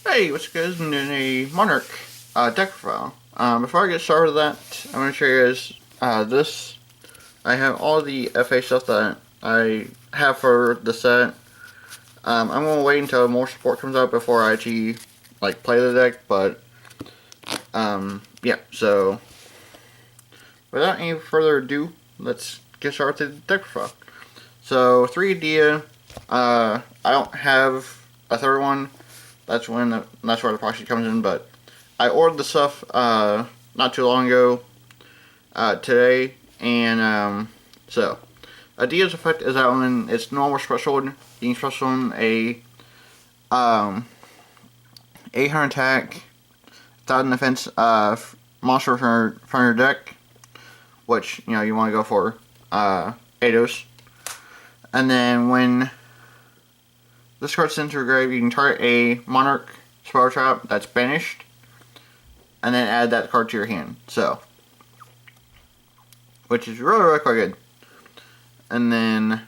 Hey, what's good? I'm doing a Monarch deck profile. Before I get started with that, I'm going to show you guys this. I have all the FA stuff that I have for the set. I'm going to wait until more support comes out before I actually play the deck, but yeah, so without any further ado, let's get started with the deck profile. So, 3 Dia, I don't have a third one. That's where the proxy comes in. But I ordered the stuff not too long ago, today, and so Adia's effect is that when it's normal special, you can special in a 800 attack, 1000 defense monster from your deck, which you want to go for Eidos, and then when this card's sent to your grave, you can target a Monarch spell trap that's banished, and then add that card to your hand. So, which is really quite good. And then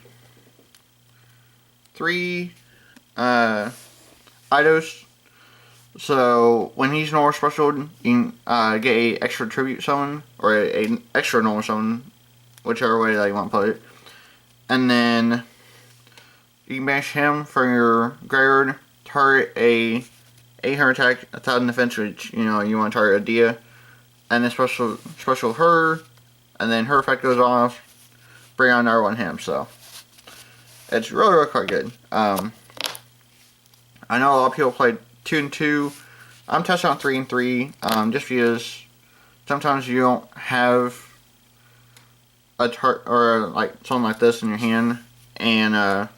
3 Eidos. So when he's normal special, you can get a extra tribute summon or a extra normal summon, whichever way that you want to put it. And then you can banish him from your graveyard, target a 800 attack, 1000 defense, which you want to target a Dia, and then special her, and then her effect goes off, bring on another one him. So it's really quite good. I know a lot of people played 2 and 2. I'm testing out 3 and 3, just because sometimes you don't have a something like this in your hand, and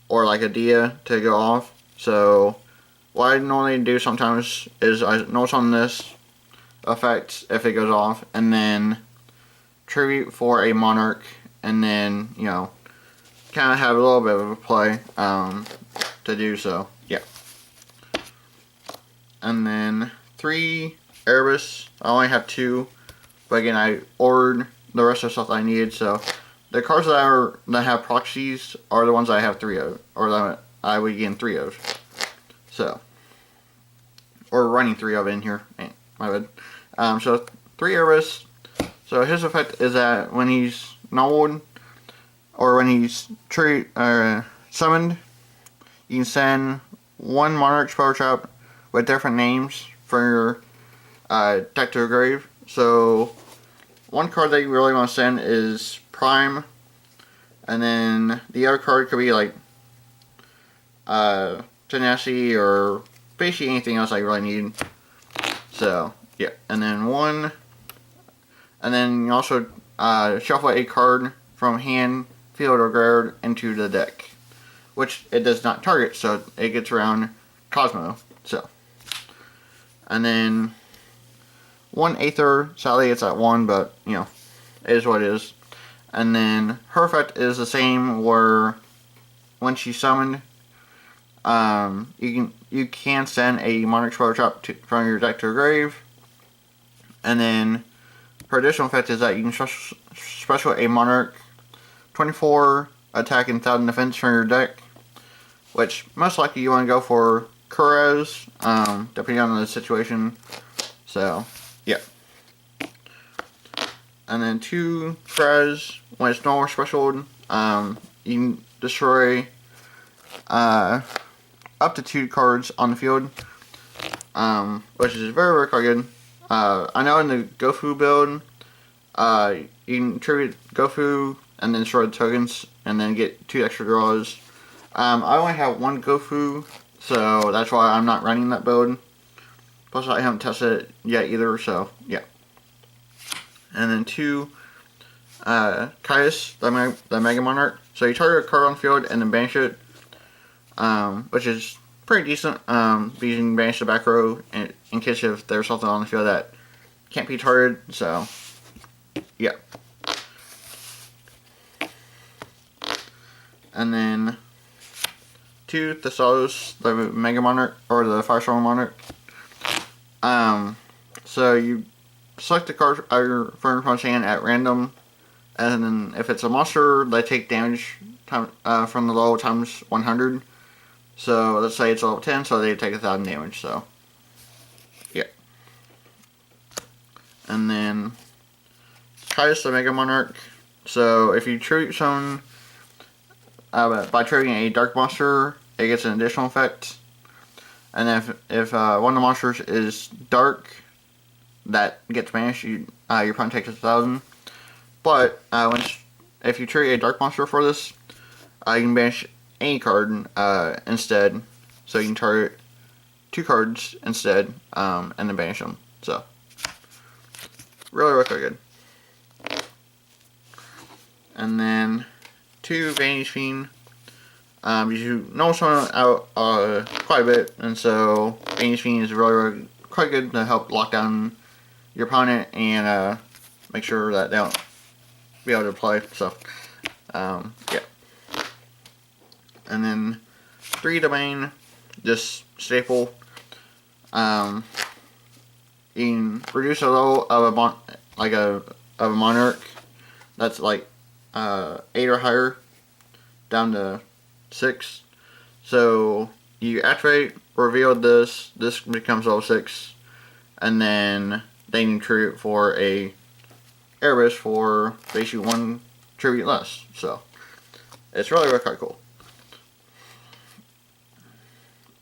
or like a Dia to go off. So what I normally do sometimes is I notice on this effect if it goes off, and then tribute for a Monarch, and then kind of have a little bit of a play to do so. Yeah. And then 3 Erebus. I only have 2, but again I ordered the rest of the stuff that I needed. So the cards that have proxies are the ones I have 3 of, or that I would gain 3 of. So, or running 3 of in here. My bad. So 3 Erebus. So his effect is that when he's nullified, or when he's summoned, you can send 1 Monarch spell trap with different names for your deck to a grave. So one card that you really want to send is Prime, and then the other card could be like Tenacity, or basically anything else I really need. So yeah, and then you also shuffle a card from hand, field, or graveyard into the deck, which it does not target, so it gets around Cosmo. So, and then 1 Aether. Sadly, it's at 1, but it is what it is. And then her effect is the same, where when she's summoned, you can send a Monarch spell trap from your deck to a grave. And then her additional effect is that you can special a Monarch 24 attack and 1000 defense from your deck, which most likely you want to go for Kurez, depending on the situation. So yeah. And then 2 Kurez, when it's normal special, you can destroy up to 2 cards on the field, which is very quite good. I know in the Gofu build, you can tribute Gofu and then destroy the tokens and then get 2 extra draws. I only have 1 Gofu, so that's why I'm not running that build. Plus I haven't tested it yet either, so yeah. And then 2 Caius, the Mega Monarch. So you target a card on the field and then banish it, which is pretty decent. You can banish the back row in case if there's something on the field that can't be targeted. So yeah. And then 2 Thessalos, the Mega Monarch, or the Firestorm Monarch. So you select the card from your opponent's hand at random, and then if it's a monster, they take damage from the low times 100. So let's say it's level 10, so they take 1,000 damage. So yeah. And then Titus the Mega Monarch. So if you tribute someone by triggering a dark monster, it gets an additional effect. And then if one of the monsters is dark, that gets banished. Your opponent takes 1,000. But if you trigger a dark monster for this, you can banish any card instead. So you can target 2 cards instead, and then banish them. So really good. And then 2 Vanity's Fiend. You know someone out quite a bit, and so Vanity's Fiend is really quite good to help lock down your opponent and make sure that they don't be able to play. So yeah. And then 3 Domain, just staple. You can reduce the level of a Monarch that's like 8 or higher down to 6. So you activate, reveal this becomes level 6, and then they can tribute for a Erebus for basically 1 tribute less. So it's really quite cool.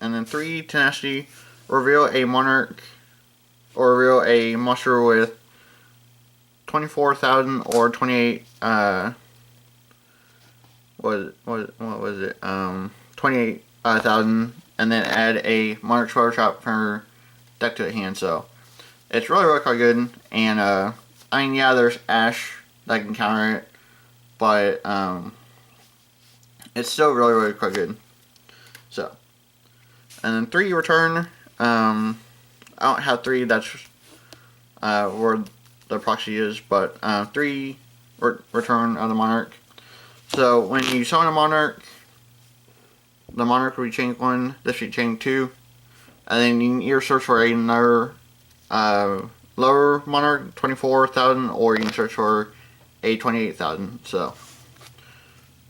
And then 3 Tenacity, reveal a Monarch or reveal a monster with 24,000 or 28 what was it 28,000, and then add a Monarch Spell Trap from your deck to the hand. So it's really quite good. And I mean, yeah, there's Ash that can counter it, but it's still really quite good. So, and then 3 Return. I don't have 3. That's where the proxy is, but 3 Return of the Monarch. So when you summon a Monarch, the Monarch will be chain 1, this should be chain 2, and then you can either search for another lower Monarch, 24,000, or you can search for a 28,000. So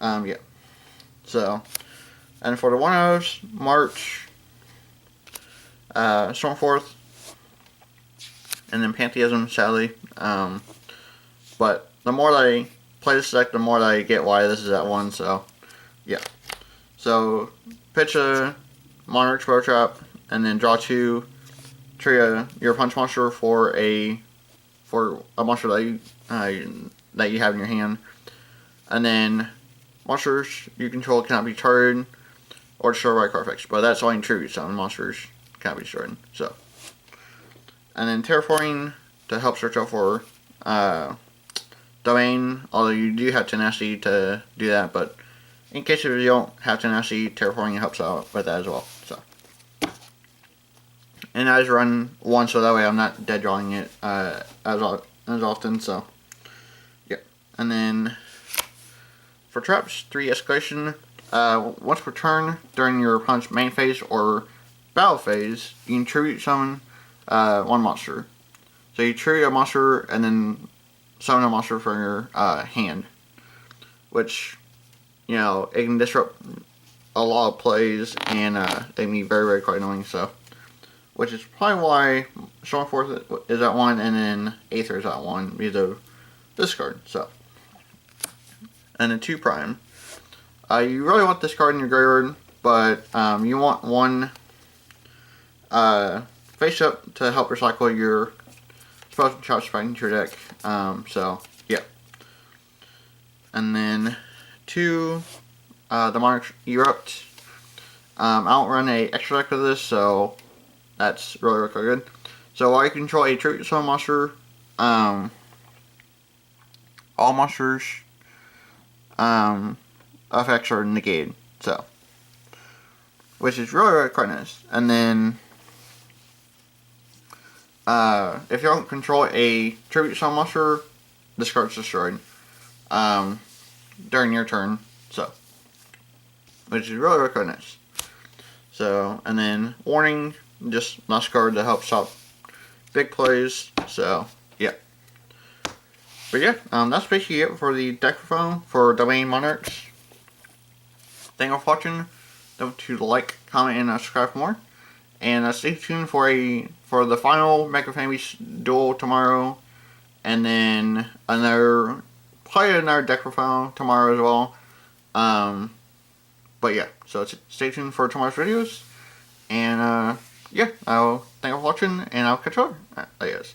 yeah. So, and for the 1-0s, March, Stormforth, and then Pantheism, sadly. But the more that I play this deck, the more that I get why this is at 1. So yeah. So pitch a Monarch Spell Trap, and then draw 2. Trigger your punch monster for a monster that you have in your hand, and then monsters you control cannot be targeted or destroyed by card effects. But that's only tribute summon monsters cannot be destroyed. So, and then Terraforming to help search out for Domain. Although you do have Tenacity to do that, but in case if you don't have Tenacity, Terraforming helps out with that as well. So. And I just run 1, so that way I'm not dead drawing it as often. So, yeah. And then for traps, 3 Escalation. Once per turn during your opponent's main phase or battle phase, you can tribute summon 1 monster. So you tribute a monster and then summon a monster from your hand, which, you know, it can disrupt a lot of plays and they can be very quite annoying. So. Which is probably why Stormforth is at 1 and then Aether is at 1 because of this card. So, and then 2 Prime. You really want this card in your graveyard, but you want 1 face up to help recycle your spells and traps back into your deck. So yeah. And then 2 the Monarch Erupt. I don't run a extra deck of this, so that's really good. So while you control a tribute summon monster, all monsters effects are negated. So, which is really quite nice. And then if you don't control a tribute summon monster, this card's destroyed during your turn. So, which is really quite nice. So, and then warning. Just nice card to help stop big plays. So yeah. But yeah, that's basically it for the deck profile for Domain Monarchs. Thank you for watching. Don't forget to like, comment, and subscribe for more. And stay tuned for the final Mega Fan Beast duel tomorrow, and then probably another deck profile tomorrow as well. But yeah, so stay tuned for tomorrow's videos, and yeah, I'll thank you for watching, and I'll catch you later. Adios.